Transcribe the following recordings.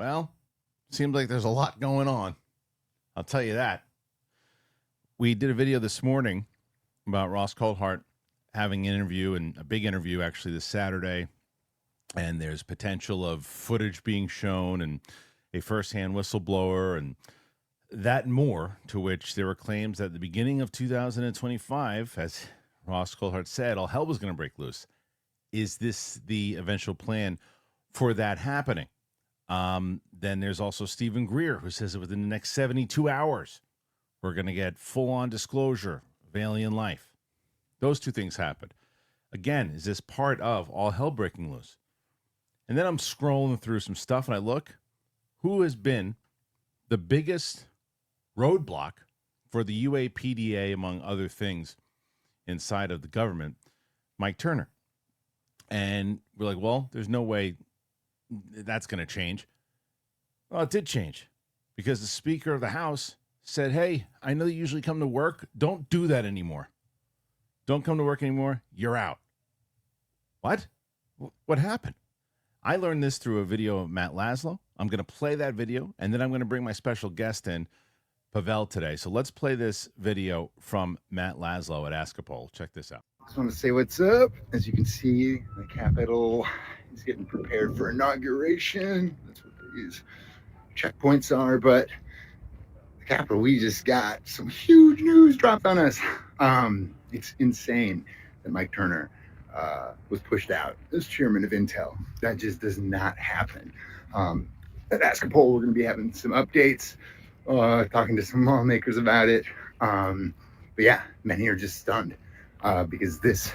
Well, seems like there's a lot going on. I'll tell you that. We did a video this morning about Ross Coulthart having an interview, and a big interview actually this Saturday. And there's potential of footage being shown and a firsthand whistleblower and that and more, to which there were claims that at the beginning of 2025, as Ross Coulthart said, all hell was going to break loose. Is this the eventual plan for that happening? Then there's also Stephen Greer, who says that within the next 72 hours, we're going to get full-on disclosure of alien life. Those two things happened. Again, is this part of all hell breaking loose? And then I'm scrolling through some stuff, and I look, who has been the biggest roadblock for the UAPDA, among other things, inside of the government? Mike Turner. And we're like, well, there's no way that's going to change. Well, it did change, because the Speaker of the House said, hey, I know you usually come to work. Don't do that anymore. Don't come to work anymore. You're out. What? What happened? I learned this through a video of Matt Laszlo. I'm going to play that video, and then I'm going to bring my special guest in, Pavel, today. So let's play this video from Matt Laszlo at Askapol. Check this out. Just want to say what's up. As you can see, the Capitol is getting prepared for inauguration. That's what these checkpoints are. But the Capitol, we just got some huge news dropped on us. It's insane that Mike Turner was pushed out as chairman of Intel. That just does not happen. At Askapol, we're going to be having some updates, talking to some lawmakers about it. But yeah, many are just stunned because this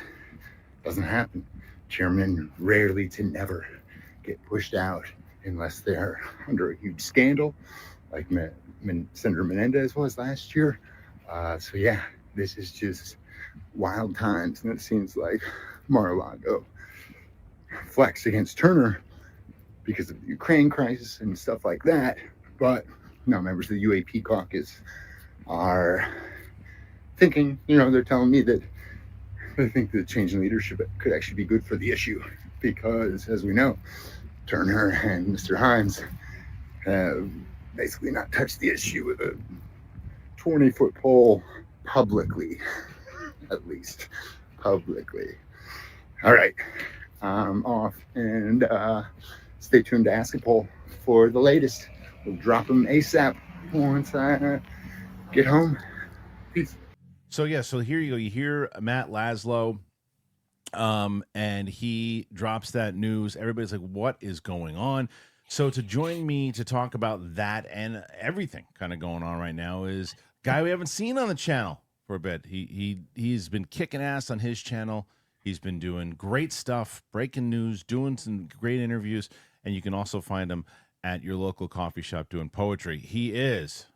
doesn't happen. Chairmen rarely to never get pushed out unless they're under a huge scandal, like Senator Menendez was last year. So yeah, this is just wild times, and it seems like Mar-a-Lago flexed against Turner because of the Ukraine crisis and stuff like that. But no, members of the UAP caucus are thinking, they're telling me that they think the change in leadership could actually be good for the issue, because as we know, Turner and Mr. Himes have basically not touched the issue with a 20-foot pole publicly, at least publicly. All right, I'm off, and stay tuned to Askapol for the latest. We'll drop them ASAP once I get home. Peace. So here you go. You hear Matt Laszlo, and he drops that news. Everybody's like, what is going on? So to join me to talk about that and everything kind of going on right now is a guy we haven't seen on the channel for a bit. He's been kicking ass on his channel. He's been doing great stuff, breaking news, doing some great interviews, and you can also find him at your local coffee shop doing poetry. He is.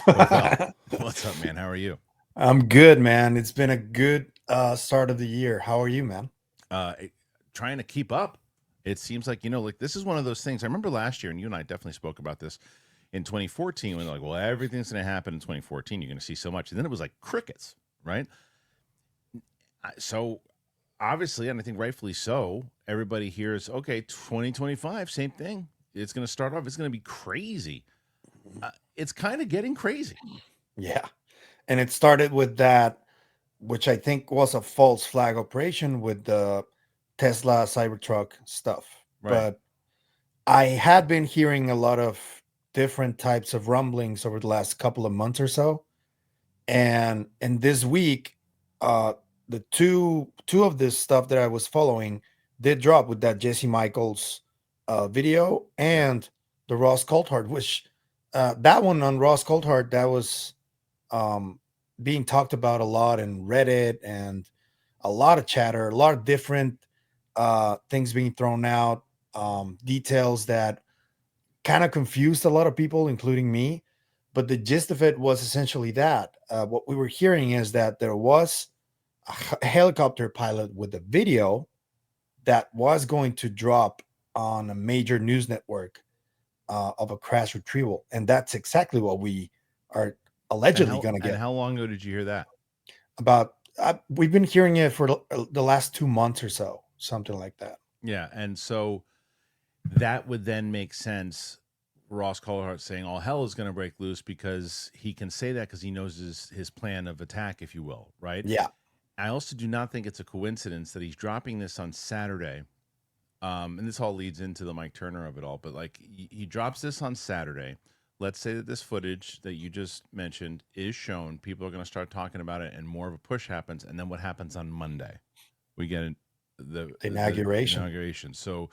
What's up, man? How are you? I'm good, man. It's been a good start of the year. How are you, man? Trying to keep up. It seems like, this is one of those things. I remember last year, and you and I definitely spoke about this in 2014, when they're like, well, everything's going to happen in 2014. You're going to see so much. And then it was like crickets, right? So obviously, and I think rightfully so, everybody hears, okay, 2025, same thing. It's going to start off. It's going to be crazy. It's kind of getting crazy. Yeah. And it started with that, which I think was a false flag operation with the Tesla Cybertruck stuff. Right. But I had been hearing a lot of different types of rumblings over the last couple of months or so. And this week, the two of this stuff that I was following did drop with that Jesse Michaels video and the Ross Coulthart, which that one on Ross Coulthart, that was being talked about a lot in Reddit, and a lot of chatter, a lot of different things being thrown out, details that kind of confused a lot of people, including me. But the gist of it was essentially that what we were hearing is that there was a helicopter pilot with a video that was going to drop on a major news network of a crash retrieval. And that's exactly what we are allegedly going to get. And how long ago did you hear that? About we've been hearing it for the last 2 months or so, something like that. Yeah. And so that would then make sense Ross Coulthart saying all hell is going to break loose, because he can say that because he knows his plan of attack, if you will, right? Yeah. I also do not think it's a coincidence that he's dropping this on Saturday. And this all leads into the Mike Turner of it all, but like he drops this on Saturday. Let's say that this footage that you just mentioned is shown. People are going to start talking about it, and more of a push happens. And then what happens on Monday? We get the inauguration. So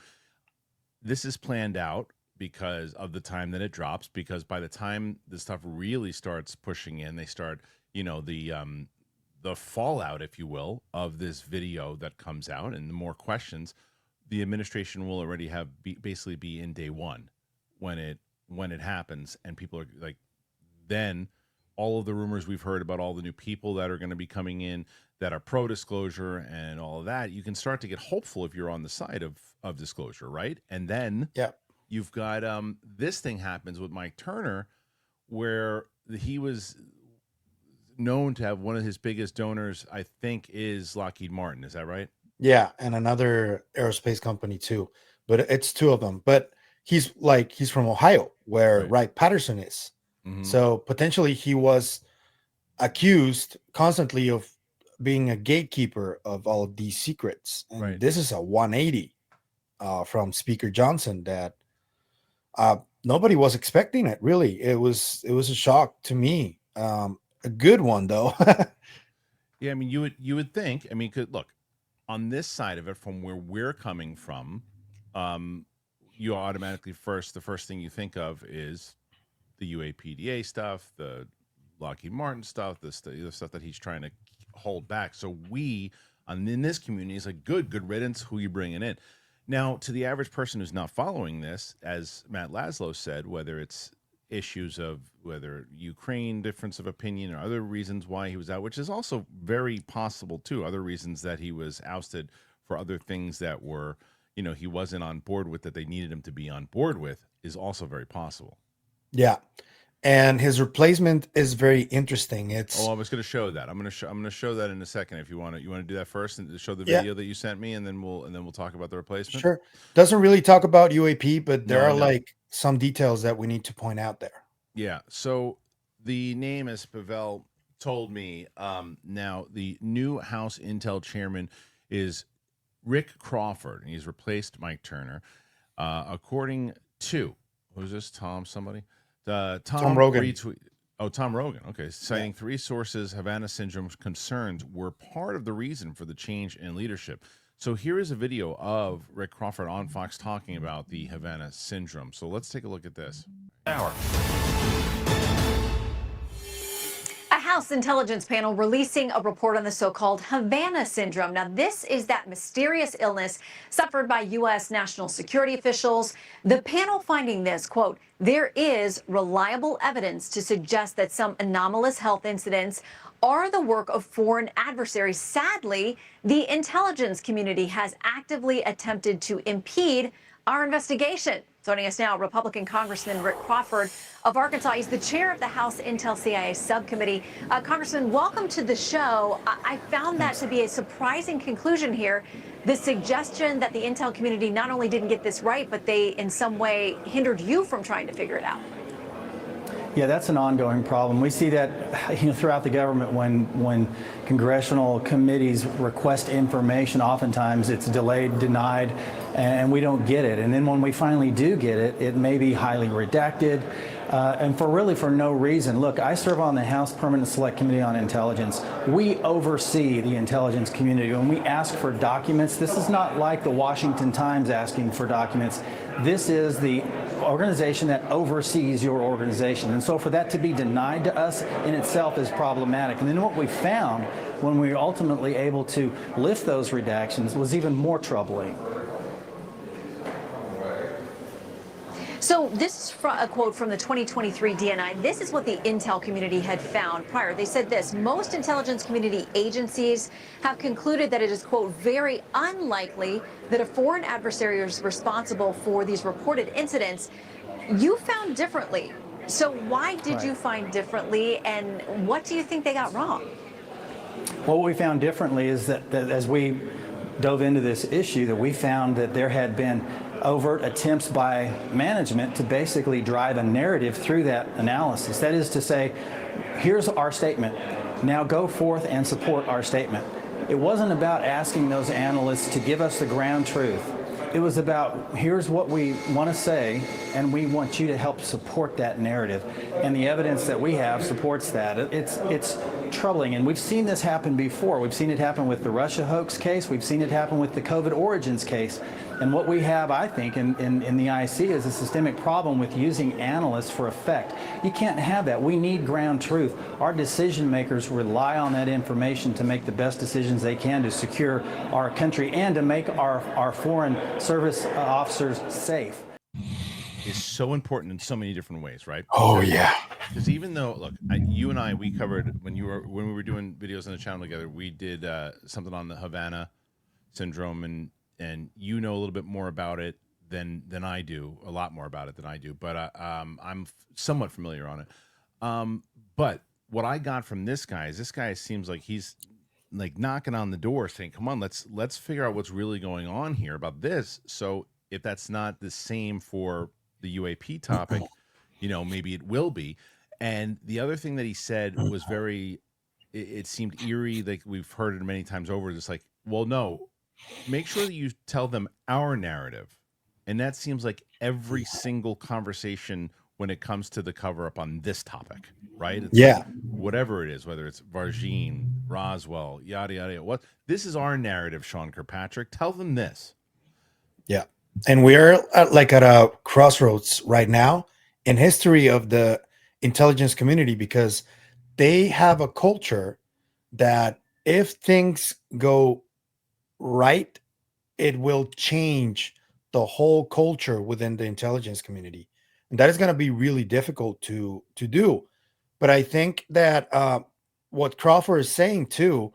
this is planned out because of the time that it drops. Because by the time the stuff really starts pushing in, they start, the fallout, if you will, of this video that comes out, and the more questions, the administration will already have basically be in day one when it happens, and people are like, then all of the rumors we've heard about all the new people that are going to be coming in that are pro disclosure and all of that, you can start to get hopeful if you're on the side of disclosure, right? And then you've got this thing happens with Mike Turner, where he was known to have one of his biggest donors, I think, is Lockheed Martin. Is that right? Yeah, and another aerospace company too, but it's two of them. But he's from Ohio, where Wright Patterson is. Mm-hmm. So potentially he was accused constantly of being a gatekeeper of all of these secrets. And this is a 180 from Speaker Johnson that nobody was expecting it. Really, it was a shock to me. A good one though. Yeah, I mean, you would think. I mean, look, on this side of it, from where we're coming from, you automatically the first thing you think of is the UAPDA stuff, the Lockheed Martin stuff, the stuff that he's trying to hold back. So we, in this community, is like, good riddance. Who you bringing in? Now, to the average person who's not following this, as Matt Laszlo said, whether it's issues of whether Ukraine difference of opinion or other reasons why he was out, which is also very possible too, other reasons that he was ousted for other things that were, he wasn't on board with, that they needed him to be on board with, is also very possible. Yeah. And his replacement is very interesting. I was going to show that. I'm going to show that in a second. If you want to do that first and show the video that you sent me, and then we'll talk about the replacement. Sure. Doesn't really talk about UAP, but there are some details that we need to point out there. Yeah. So the name, as Pavel told me, now the new House Intel chairman is Rick Crawford, and he's replaced Mike Turner. According to, who's this? Tom Rogan. Tom Rogan. Okay. Citing three sources, Havana syndrome concerns were part of the reason for the change in leadership. So here is a video of Rick Crawford on Fox talking about the Havana syndrome. So let's take a look at this. A House Intelligence panel releasing a report on the so-called Havana syndrome. Now, this is that mysterious illness suffered by U.S. national security officials. The panel finding this, quote, there is reliable evidence to suggest that some anomalous health incidents are the work of foreign adversaries. Sadly, the intelligence community has actively attempted to impede our investigation. Joining us now, Republican Congressman Rick Crawford of Arkansas. He's the chair of the House Intel CIA subcommittee. Congressman, welcome to the show. I found that to be a surprising conclusion here. The suggestion that the Intel community not only didn't get this right, but they in some way hindered you from trying to figure it out. Yeah, that's an ongoing problem. We see that throughout the government when congressional committees request information, oftentimes it's delayed, denied, and we don't get it. And then when we finally do get it, it may be highly redacted, and for no reason. Look, I serve on the House Permanent Select Committee on Intelligence. We oversee the intelligence community. When we ask for documents, this is not like the Washington Times asking for documents. This is the organization that oversees your organization. And so for that to be denied to us in itself is problematic. And then what we found when we were ultimately able to lift those redactions was even more troubling. So this is a quote from the 2023 DNI. This is what the Intel community had found prior. They said this: most intelligence community agencies have concluded that it is, quote, very unlikely that a foreign adversary is responsible for these reported incidents. You found differently. So why did you find differently, and what do you think they got wrong? Well, what we found differently is that as we dove into this issue, that we found that there had been overt attempts by management to basically drive a narrative through that analysis. That is to say, here's our statement. Now go forth and support our statement. It wasn't about asking those analysts to give us the ground truth. It was about, here's what we want to say, and we want you to help support that narrative. And the evidence that we have supports that. It's troubling, and we've seen this happen before. We've seen it happen with the Russia hoax case. We've seen it happen with the COVID origins case. And what we have, I think, in the IC is a systemic problem with using analysts for effect. You can't have that. We need ground truth. Our decision makers rely on that information to make the best decisions they can to secure our country and to make our foreign service officers safe. Is so important in so many different ways, right? Oh, yeah. Because even though, look, you and I, we covered when we were doing videos on the channel together, we did something on the Havana syndrome, and you know a little bit more about it than I do, a lot more about it than I do, but I'm somewhat familiar on it. But what I got from this guy seems like he's like knocking on the door saying, come on, let's figure out what's really going on here about this. So if that's not the same for the UAP topic, you know, maybe it will be. And the other thing that he said was very, it seemed eerie, like we've heard it many times over, just like, well, no, make sure that you tell them our narrative. And that seems like every single conversation when it comes to the cover up on this topic, right? It's Yeah. like whatever it is, whether it's Vargine, Roswell, yada, yada, what, this is our narrative, Sean Kirkpatrick. Tell them this. Yeah. And we're at a crossroads right now in history of the intelligence community, because they have a culture that if things go right, it will change the whole culture within the intelligence community. And that is going to be really difficult to do. But I think that what Crawford is saying too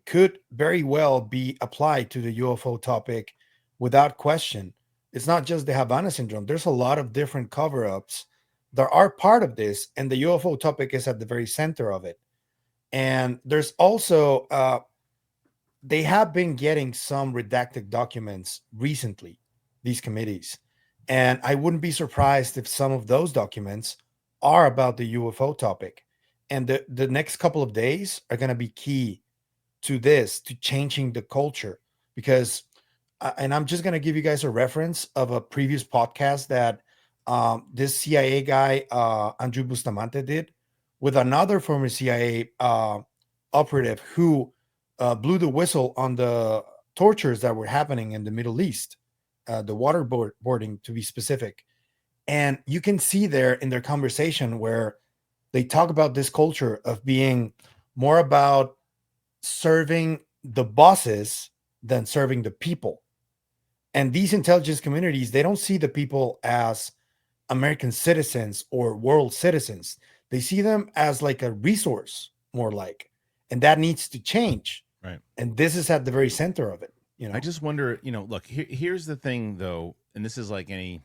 could very well be applied to the UFO topic without question. It's not just the Havana syndrome. There's a lot of different cover-ups that are part of this, and the UFO topic is at the very center of it. And there's also they have been getting some redacted documents recently, these committees. And I wouldn't be surprised if some of those documents are about the UFO topic. And the next couple of days are going to be key to this, to changing the culture. Because, and I'm just going to give you guys a reference of a previous podcast that this CIA guy, Andrew Bustamante, did with another former CIA operative who blew the whistle on the tortures that were happening in the Middle East, the waterboarding to be specific. And you can see there in their conversation where they talk about this culture of being more about serving the bosses than serving the people. And these intelligence communities, they don't see the people as American citizens or world citizens. They see them as like a resource, more like, and that needs to change. Right. And this is at the very center of it. You know, I just wonder, you know, look, here's the thing though, and this is like any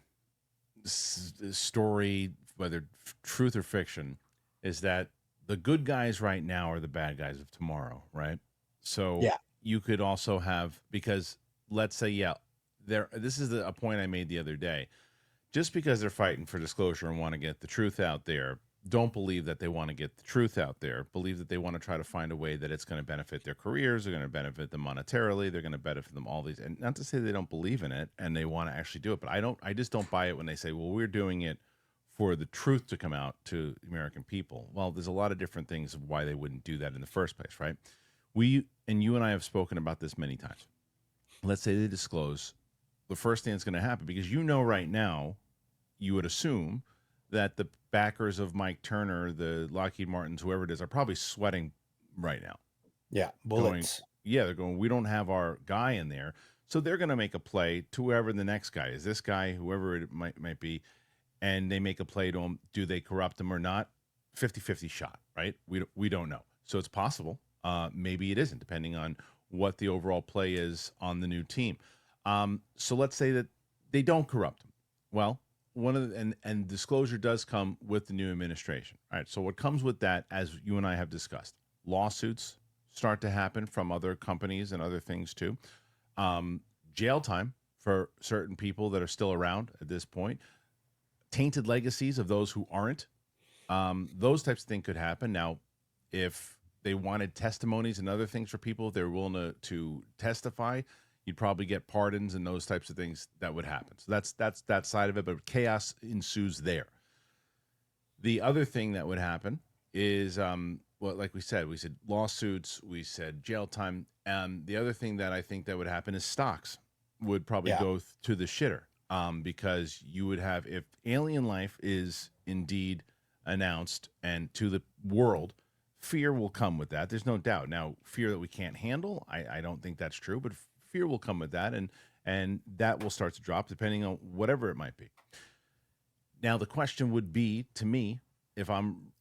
story, whether truth or fiction, is that the good guys right now are the bad guys of tomorrow, right? So yeah, you could also have, because let's say, yeah, this is a point I made the other day. Just because they're fighting for disclosure and want to get the truth out there, don't believe that they want to get the truth out there. Believe that they want to try to find a way that it's going to benefit their careers, they're going to benefit them monetarily, they're going to benefit them all these. And not to say they don't believe in it and they want to actually do it, but I just don't buy it when they say, well, we're doing it for the truth to come out to the American people. Well, there's a lot of different things of why they wouldn't do that in the first place, right? You and I have spoken about this many times. Let's say they disclose, the first thing that's going to happen, because you know right now, you would assume that the backers of Mike Turner, the Lockheed Martins, whoever it is, are probably sweating right now. Yeah, bullets. They're going, we don't have our guy in there. So they're going to make a play to whoever the next guy is, this guy, whoever it might be, and they make a play to him. Do they corrupt him or not? 50-50 shot, right? We don't know. So it's possible. Maybe it isn't, depending on what the overall play is on the new team. So let's say that they don't corrupt him. Well, and disclosure does come with the new administration. All right. So what comes with that, as you and I have discussed, lawsuits start to happen from other companies and other things too. Jail time for certain people that are still around at this point, tainted legacies of those who aren't. Those types of things could happen. Now, if they wanted testimonies and other things for people, if they're willing to testify, you'd probably get pardons and those types of things that would happen. So that's that side of it, but chaos ensues there. The other thing that would happen is, well, like we said lawsuits, we said jail time. The other thing that I think that would happen is stocks would probably go to the shitter, because you would have, if alien life is indeed announced and to the world, fear will come with that. There's no doubt. Now, fear that we can't handle, I don't think that's true, but fear will come with that, and that will start to drop depending on whatever it might be. Now, the question would be, to me, if I'm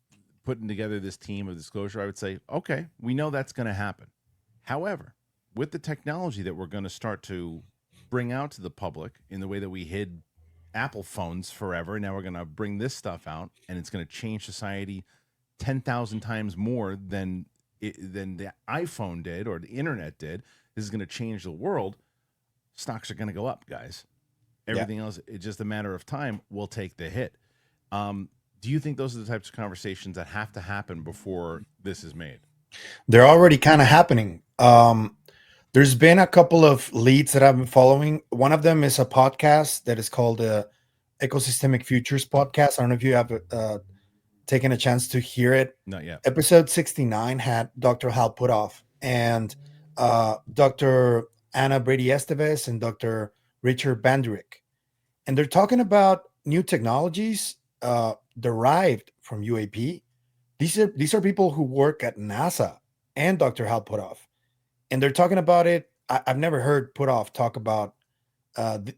putting together this team of disclosure, I would say, okay, we know that's going to happen. However, with the technology that we're going to start to bring out to the public in the way that we hid Apple phones forever, now we're going to bring this stuff out, and it's going to change society 10,000 times more than the iPhone did or the internet did. This is going to change the world. Stocks are going to go up, guys. Everything else, it's just a matter of time. We'll take the hit. Do you think those are the types of conversations that have to happen before this is made? They're already kind of happening. There's been a couple of leads that I've been following. One of them is a podcast that is called Ecosystemic Futures Podcast. I don't know if you have taken a chance to hear it. Not yet. Episode 69 had Dr. Hal Puthoff and Dr. Anna Brady Estevez and Dr. Richard Banderick. And they're talking about new technologies derived from UAP. These are people who work at NASA and Dr. Hal Puthoff. And they're talking about it. I've never heard Puthoff talk about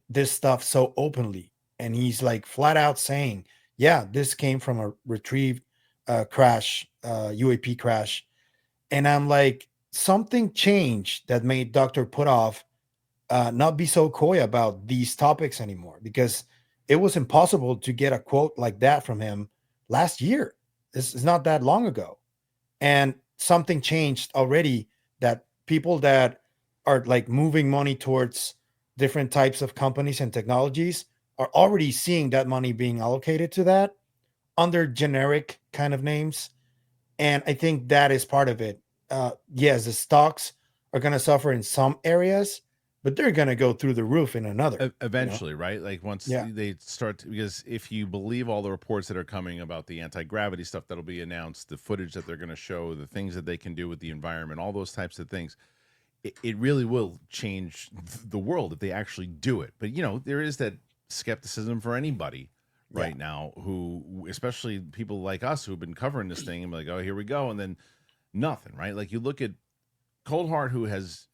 this stuff so openly. And he's like flat out saying, yeah, this came from a retrieved crash, UAP crash. And I'm like, something changed that made Dr. Puthoff not be so coy about these topics anymore, because it was impossible to get a quote like that from him last year. This is not that long ago. And something changed already, that people that are like moving money towards different types of companies and technologies are already seeing that money being allocated to that under generic kind of names. And I think that is part of it. Yes, the stocks are going to suffer in some areas, but they're going to go through the roof in another. Eventually, right? Like once they start to, because if you believe all the reports that are coming about the anti-gravity stuff that'll be announced, the footage that they're going to show, the things that they can do with the environment, all those types of things, it really will change the world if they actually do it. But, there is that skepticism for anybody right now, who, especially people like us who've been covering this thing and be like, oh, here we go. And then nothing, right? Like you look at Coldheart, who has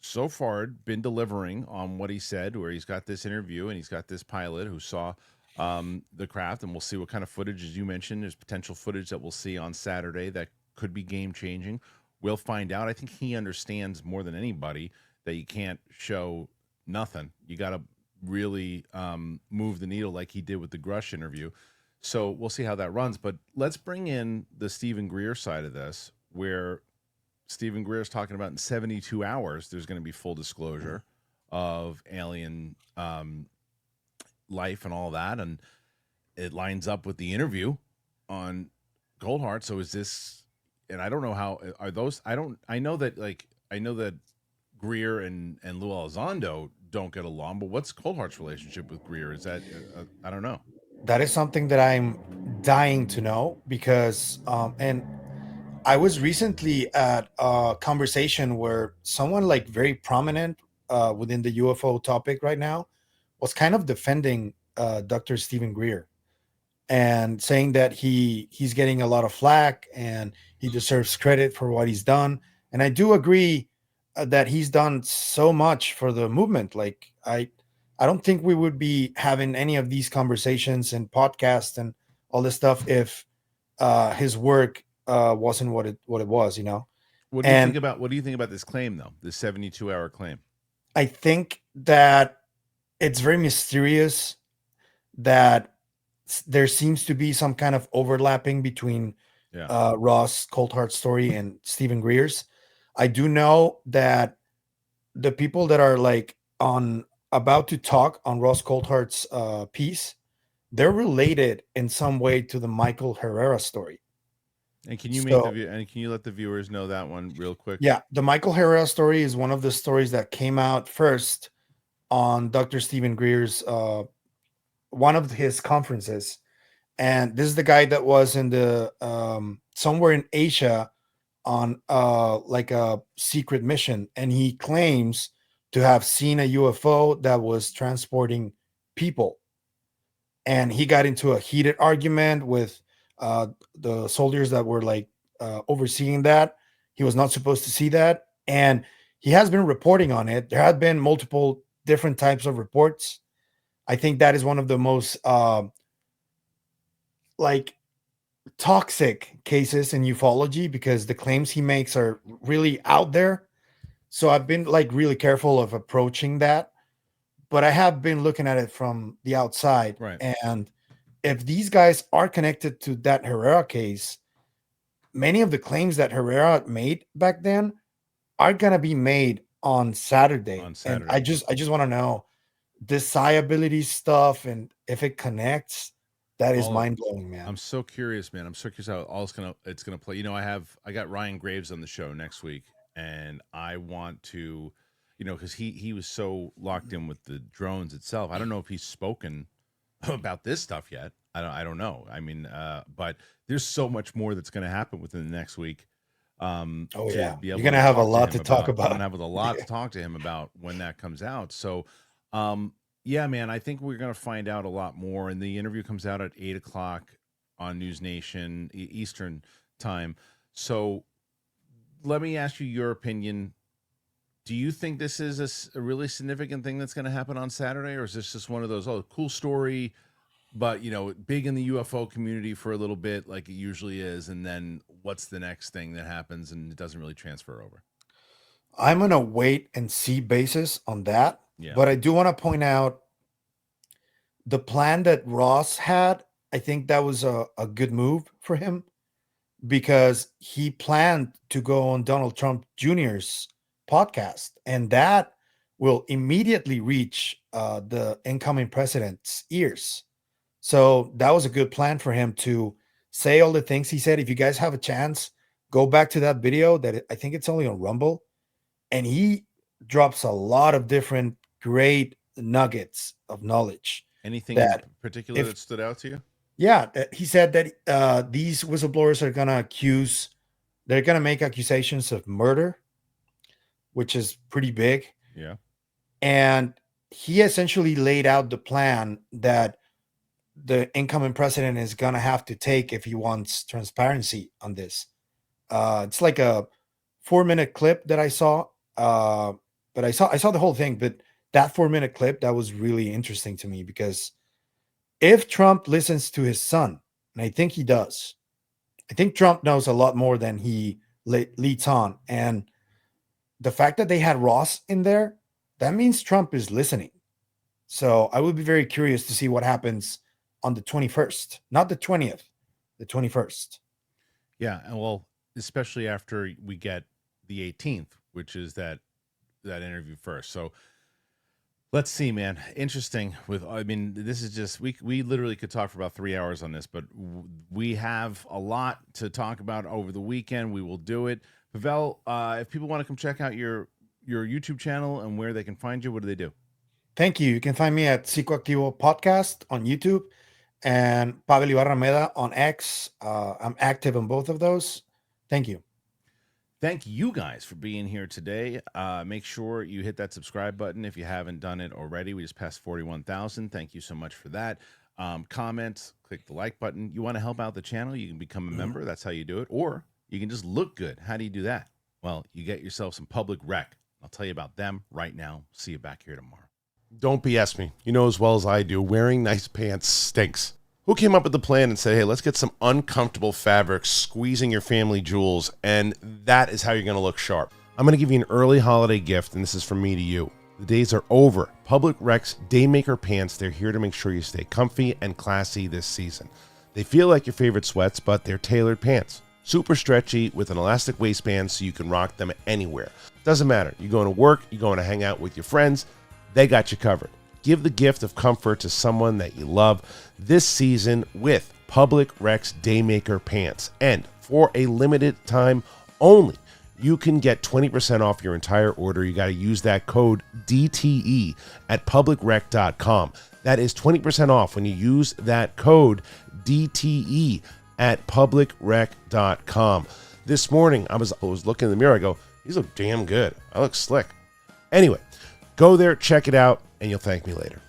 so far been delivering on what he said, where he's got this interview and he's got this pilot who saw the craft, and we'll see what kind of footage, as you mentioned, there's potential footage that we'll see on Saturday that could be game changing. We'll find out. I think he understands more than anybody that you can't show nothing. You got to really move the needle like he did with the Grush interview. So we'll see how that runs. But let's bring in the Stephen Greer side of this, where Stephen Greer is talking about in 72 hours, there's going to be full disclosure of alien life and all that. And it lines up with the interview on Coldheart. So is this, and I don't know how are those, I know that Greer and Lou Elizondo don't get along, but what's Coldheart's relationship with Greer? Is that, I don't know. That is something that I'm dying to know, because, and I was recently at a conversation where someone like very prominent within the UFO topic right now was kind of defending Dr. Stephen Greer and saying that he's getting a lot of flack and he deserves credit for what he's done. And I do agree that he's done so much for the movement. Like I don't think we would be having any of these conversations and podcasts and all this stuff if his work wasn't what it was, What do you think about this claim, though? This 72-hour claim? I think that it's very mysterious that there seems to be some kind of overlapping between Ross Coldheart's story and Stephen Greer's. I do know that the people that are like on about to talk on Ross Coulthart's piece, they're related in some way to the Michael Herrera story. And can you can you let the viewers know that one real quick? Yeah, the Michael Herrera story is one of the stories that came out first on Dr. Stephen Greer's one of his conferences. And this is the guy that was in the somewhere in Asia on like a secret mission, and he claims to have seen a UFO that was transporting people. And he got into a heated argument with the soldiers that were like overseeing that. He was not supposed to see that, and he has been reporting on it. There have been multiple different types of reports. I think that is one of the most like toxic cases in ufology, because the claims he makes are really out there. So I've been like really careful of approaching that, but I have been looking at it from the outside. Right. And if these guys are connected to that Herrera case, many of the claims that Herrera made back then are going to be made on Saturday. And I just want to know this psi-ability stuff, and if it connects. That is mind-blowing, man. I'm so curious, man. I'm so curious how all it's gonna play. You know, I got Ryan Graves on the show next week, and I want to, you know, because he was so locked in with the drones itself. I don't know if he's spoken about this stuff yet. I don't know. I mean, but there's so much more that's gonna happen within the next week. You're gonna have a lot to talk about. I'm gonna have a lot to talk to him about when that comes out. So, yeah, man, I think we're going to find out a lot more. And the interview comes out at 8 o'clock on News Nation Eastern time. So let me ask you your opinion. Do you think this is a really significant thing that's going to happen on Saturday? Or is this just one of those, cool story, but, you know, big in the UFO community for a little bit like it usually is? And then what's the next thing that happens and it doesn't really transfer over? I'm on a wait and see basis on that. Yeah. But I do want to point out the plan that Ross had. I think that was a good move for him, because he planned to go on Donald Trump Jr.'s podcast, and that will immediately reach the incoming president's ears. So that was a good plan for him to say all the things he said. If you guys have a chance, go back to that video that I think it's only on Rumble, and he drops a lot of different great nuggets of knowledge. Anything in particular that stood out to you? Yeah, he said that these whistleblowers are they're going to make accusations of murder, which is pretty big. Yeah. And he essentially laid out the plan that the incoming president is going to have to take if he wants transparency on this. It's like a 4-minute clip that I saw. But I saw the whole thing, but that 4-minute clip, that was really interesting to me, because if Trump listens to his son, and I think he does, I think Trump knows a lot more than he leads on. And the fact that they had Ross in there, that means Trump is listening. So I would be very curious to see what happens on the 21st, not the 20th, the 21st. Yeah. And well, especially after we get the 18th, which is that interview first. So let's see, man. Interesting. This is just, we literally could talk for about 3 hours on this, but we have a lot to talk about over the weekend. We will do it. Pavel, if people want to come check out your YouTube channel and where they can find you, what do they do? Thank you. You can find me at Psicoactivo Podcast on YouTube and Pavel Ibarra Meda on X. I'm active on both of those. Thank you. Thank you guys for being here today. Make sure you hit that subscribe button if you haven't done it already. We just passed 41,000. Thank you so much for that. Comment, click the like button. You want to help out the channel, you can become a member. That's how you do it. Or you can just look good. How do you do that? Well, you get yourself some public rec. I'll tell you about them right now. See you back here tomorrow. Don't BS me. You know as well as I do, wearing nice pants stinks. Who came up with the plan and said, hey, let's get some uncomfortable fabrics, squeezing your family jewels, and that is how you're going to look sharp. I'm going to give you an early holiday gift, and this is from me to you. The days are over. Public Rec's Daymaker pants, they're here to make sure you stay comfy and classy this season. They feel like your favorite sweats, but they're tailored pants. Super stretchy with an elastic waistband so you can rock them anywhere. Doesn't matter. You're going to work, you're going to hang out with your friends. They got you covered. Give the gift of comfort to someone that you love this season with Public Rec's Daymaker pants. And for a limited time only, you can get 20% off your entire order. You got to use that code DTE at publicrec.com. That is 20% off when you use that code DTE at publicrec.com. This morning, I was looking in the mirror. I go, these look damn good. I look slick. Anyway, go there, check it out, and you'll thank me later.